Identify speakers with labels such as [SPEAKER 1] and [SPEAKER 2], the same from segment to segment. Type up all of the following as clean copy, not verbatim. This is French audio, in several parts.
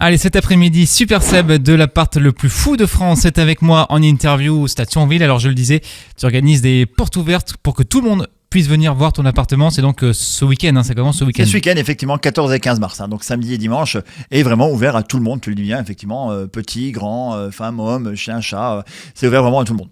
[SPEAKER 1] Allez, cet après-midi, Super Seb de l'appart le plus fou de France est avec moi en interview Station Ville. Alors je le disais, tu organises des portes ouvertes pour que tout le monde puisse venir voir ton appartement. C'est donc ce week-end, ça commence ce week-end.
[SPEAKER 2] C'est ce week-end, effectivement, 14 et 15 mars. Donc samedi et dimanche, et vraiment ouvert à tout le monde, tu le dis bien, effectivement, petit, grand, femme, homme, chien, chat, c'est ouvert vraiment à tout le monde.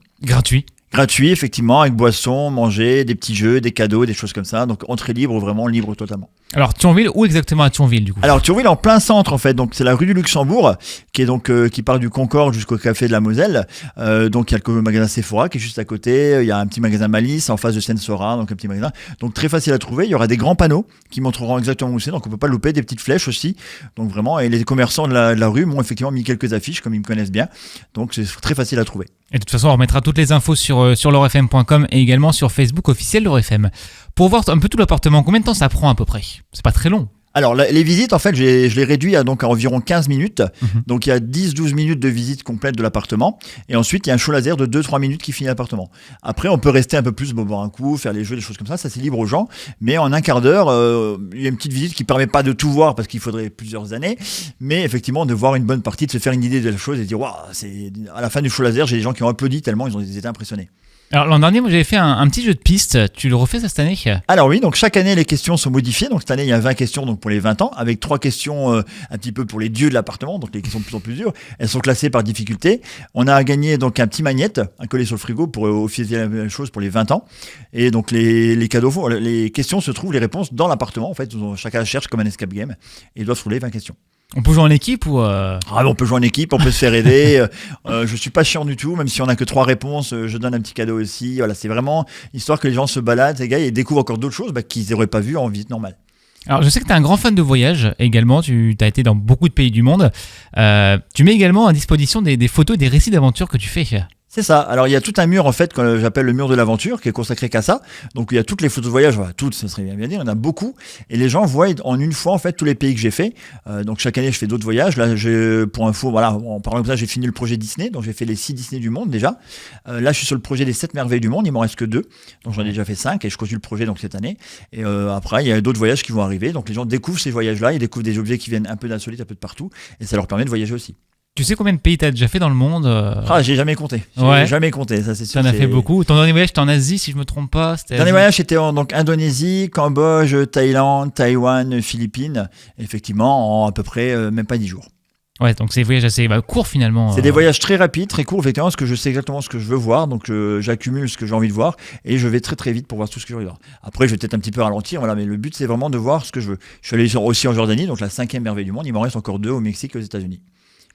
[SPEAKER 2] Gratuit, effectivement, avec boissons, manger, des petits jeux, des cadeaux, des choses comme ça. Donc entrée libre, vraiment libre totalement.
[SPEAKER 1] Alors Thionville, où exactement à Thionville du coup ?
[SPEAKER 2] Alors Thionville en plein centre en fait, donc c'est la rue du Luxembourg qui est donc qui part du Concorde jusqu'au café de la Moselle. Donc il y a le magasin Sephora qui est juste à côté, il y a un petit magasin Malice en face de Sensora, donc un petit magasin. Donc très facile à trouver, il y aura des grands panneaux qui montreront exactement où c'est, donc on peut pas le louper, des petites flèches aussi. Donc vraiment, et les commerçants de la rue m'ont effectivement mis quelques affiches comme ils me connaissent bien. Donc c'est très facile à trouver.
[SPEAKER 1] Et de toute façon, on remettra toutes les infos sur laurefm.com et également sur Facebook officiel LaurefM. Pour voir un peu tout l'appartement, combien de temps ça prend à peu près ? C'est pas très long.
[SPEAKER 2] Alors les visites, en fait, je l'ai réduit à environ 15 minutes. Donc il y a 10-12 minutes de visite complète de l'appartement. Et ensuite, il y a un show laser de 2-3 minutes qui finit l'appartement. Après, on peut rester un peu plus, boire un coup, faire les jeux, des choses comme ça. Ça, c'est libre aux gens. Mais en un quart d'heure, il y a une petite visite qui permet pas de tout voir parce qu'il faudrait plusieurs années. Mais effectivement, de voir une bonne partie, de se faire une idée de la chose et de dire, waouh, c'est à la fin du show laser, j'ai des gens qui ont applaudi tellement ils étaient impressionnés.
[SPEAKER 1] Alors l'an dernier, moi j'avais fait un petit jeu de piste. Tu le refais cette année ?
[SPEAKER 2] Alors oui, donc chaque année les questions sont modifiées. Donc cette année il y a 20 questions donc pour les 20 ans, avec 3 questions un petit peu pour les dieux de l'appartement. Donc les questions de plus en plus dures. Elles sont classées par difficulté. On a gagné donc un petit magnète, un collet sur le frigo pour officialiser la même chose pour les 20 ans. Et donc les cadeaux, les questions se trouvent, les réponses dans l'appartement. En fait, chacun cherche comme un escape game et ils doivent trouver 20 questions.
[SPEAKER 1] On peut jouer en équipe ou
[SPEAKER 2] on peut jouer en équipe, on peut se faire aider. Je suis pas chiant du tout, même si on a que 3 réponses, je donne un petit cadeau aussi. Voilà, c'est vraiment histoire que les gens se baladent, les gars, et découvrent encore d'autres choses qu'ils n'auraient pas vues en visite normale.
[SPEAKER 1] Alors je sais que tu es un grand fan de voyage également, tu as été dans beaucoup de pays du monde. Tu mets également à disposition des photos et des récits d'aventure que tu fais.
[SPEAKER 2] C'est ça. Alors il y a tout un mur en fait que j'appelle le mur de l'aventure qui est consacré qu'à ça. Donc il y a toutes les photos de voyage, voilà, toutes, ce serait bien dire, il y en a beaucoup et les gens voient en une fois en fait tous les pays que j'ai fait. Donc chaque année je fais d'autres voyages. Là pour info, voilà, en parlant de ça, j'ai fini le projet Disney, donc j'ai fait les 6 Disney du monde déjà. Là je suis sur le projet des 7 merveilles du monde, il m'en reste que 2. Donc j'en ai déjà fait 5 et je continue le projet donc cette année. Et après il y a d'autres voyages qui vont arriver. Donc les gens découvrent ces voyages-là, ils découvrent des objets qui viennent un peu d'insolite, un peu de partout et ça leur permet de voyager aussi.
[SPEAKER 1] Tu sais combien de pays t'as déjà fait dans le monde ?
[SPEAKER 2] J'ai jamais compté. Jamais compté, ça c'est sûr.
[SPEAKER 1] T'en as fait beaucoup. Ton dernier voyage, c'était en Asie, si je me trompe pas.
[SPEAKER 2] Le dernier voyage, c'était en Indonésie, Cambodge, Thaïlande, Taïwan, Philippines. Effectivement, en à peu près même pas 10 jours.
[SPEAKER 1] Ouais, donc c'est des voyages assez courts finalement.
[SPEAKER 2] C'est des voyages très rapides, très courts, effectivement, parce que je sais exactement ce que je veux voir, donc j'accumule ce que j'ai envie de voir, et je vais très très vite pour voir tout ce que j'ai envie de voir. Après, je vais peut-être un petit peu ralentir, voilà, mais le but c'est vraiment de voir ce que je veux. Je suis allé aussi en Jordanie, donc la 5e merveille du monde, il m'en reste encore 2 au Mexique et aux États-Unis.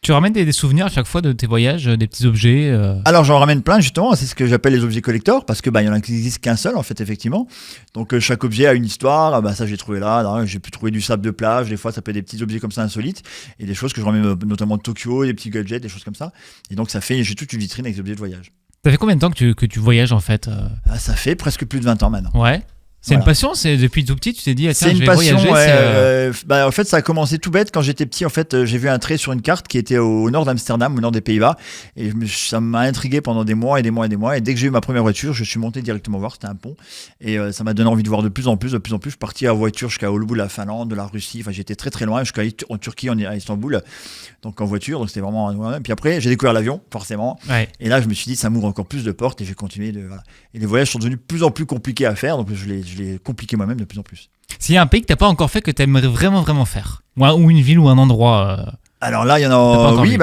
[SPEAKER 1] Tu ramènes des souvenirs à chaque fois de tes voyages, des petits objets
[SPEAKER 2] Alors j'en ramène plein justement, c'est ce que j'appelle les objets collectors, parce que il y en a qui n'existe qu'un seul en fait effectivement. Donc chaque objet a une histoire, ça j'ai trouvé là, j'ai pu trouver du sable de plage, des fois ça peut être des petits objets comme ça insolites, et des choses que je ramène notamment de Tokyo, des petits gadgets, des choses comme ça. Et donc j'ai toute une vitrine avec des objets de voyage.
[SPEAKER 1] Ça fait combien de temps que tu voyages en fait
[SPEAKER 2] Ça fait presque plus de 20 ans maintenant.
[SPEAKER 1] Ouais. C'est une passion, c'est depuis tout petit, tu t'es dit tiens,
[SPEAKER 2] c'est
[SPEAKER 1] je vais
[SPEAKER 2] passion,
[SPEAKER 1] voyager.
[SPEAKER 2] En fait, ça a commencé tout bête quand j'étais petit. En fait, j'ai vu un trait sur une carte qui était au nord d'Amsterdam, au nord des Pays-Bas, et ça m'a intrigué pendant des mois et des mois et des mois. Et dès que j'ai eu ma première voiture, je suis monté directement voir. C'était un pont, et ça m'a donné envie de voir de plus en plus. Je suis parti en voiture jusqu'à Oulu, la Finlande, de la Russie. Enfin, j'étais très très loin, jusqu'à en Turquie, à Istanbul, donc en voiture. Donc c'était vraiment. Et puis après, j'ai découvert l'avion, forcément. Ouais. Et là, je me suis dit, ça m'ouvre encore plus de portes, et j'ai continué. Voilà. Et les voyages sont devenus de plus en plus compliqués à faire, donc je l'ai compliqué moi-même de plus en plus.
[SPEAKER 1] S'il y a un pays que t'as pas encore fait que t'aimerais vraiment faire, ou une ville ou un endroit.
[SPEAKER 2] Alors là, il y en a. Oui,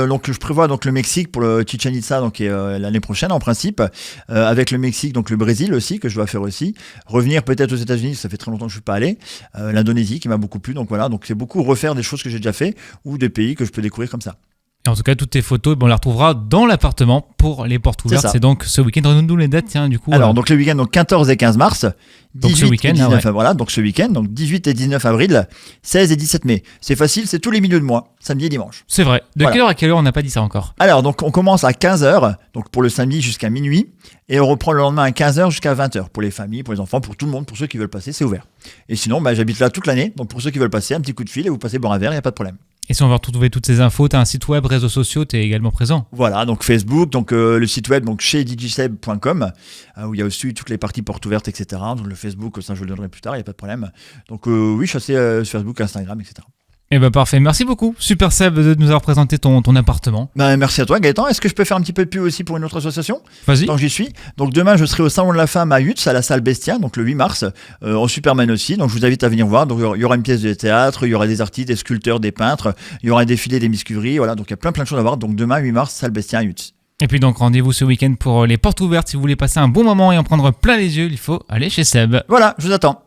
[SPEAKER 2] donc je prévois donc le Mexique pour le Chichén Itzá, donc l'année prochaine en principe, avec le Mexique, donc le Brésil aussi que je dois faire aussi. Revenir peut-être aux États-Unis, ça fait très longtemps que je suis pas allé. L'Indonésie qui m'a beaucoup plu, donc voilà, donc c'est beaucoup refaire des choses que j'ai déjà fait ou des pays que je peux découvrir comme ça.
[SPEAKER 1] Et en tout cas, toutes tes photos, on les retrouvera dans l'appartement pour les portes ouvertes. C'est donc ce week-end. Redonne-nous les dates, tiens, du coup.
[SPEAKER 2] Alors, donc le week-end, donc 14 et 15 mars. 18
[SPEAKER 1] donc ce week-end,
[SPEAKER 2] et 19, voilà, donc ce week-end, donc 18 et 19 avril, 16 et 17 mai. C'est facile, c'est tous les milieux de mois, samedi et dimanche.
[SPEAKER 1] C'est vrai. De quelle heure à quelle heure on n'a pas dit ça encore ?
[SPEAKER 2] Alors, donc on commence à 15h, donc pour le samedi jusqu'à minuit, et on reprend le lendemain à 15h jusqu'à 20h pour les familles, pour les enfants, pour tout le monde, pour ceux qui veulent passer, c'est ouvert. Et sinon, j'habite là toute l'année, donc pour ceux qui veulent passer, un petit coup de fil et vous passez boire un verre, il n'y a pas de problème.
[SPEAKER 1] Et si on veut retrouver toutes ces infos, tu as un site web, réseaux sociaux, tu es également présent.
[SPEAKER 2] Voilà, donc Facebook, donc le site web donc chez digiseb.com, où il y a aussi toutes les parties portes ouvertes, etc. Donc le Facebook, ça je le donnerai plus tard, il n'y a pas de problème. Donc oui, je suis assez sur Facebook, Instagram, etc.
[SPEAKER 1] Eh ben parfait, merci beaucoup. Super Seb de nous avoir présenté ton appartement.
[SPEAKER 2] Merci à toi Gaëtan. Est-ce que je peux faire un petit peu de pub aussi pour une autre association?
[SPEAKER 1] Vas-y.
[SPEAKER 2] Tant que j'y suis. Donc demain je serai au Salon de la Femme à Utz, à la salle Bestia, donc le 8 mars, en Superman aussi. Donc je vous invite à venir voir. Donc il y aura une pièce de théâtre, il y aura des artistes, des sculpteurs, des peintres, il y aura un défilé des Miss Curie. Voilà, donc il y a plein de choses à voir. Donc demain 8 mars, salle Bestia à Utz.
[SPEAKER 1] Et puis donc rendez-vous ce week-end pour les portes ouvertes. Si vous voulez passer un bon moment et en prendre plein les yeux, il faut aller chez Seb.
[SPEAKER 2] Voilà, je vous attends.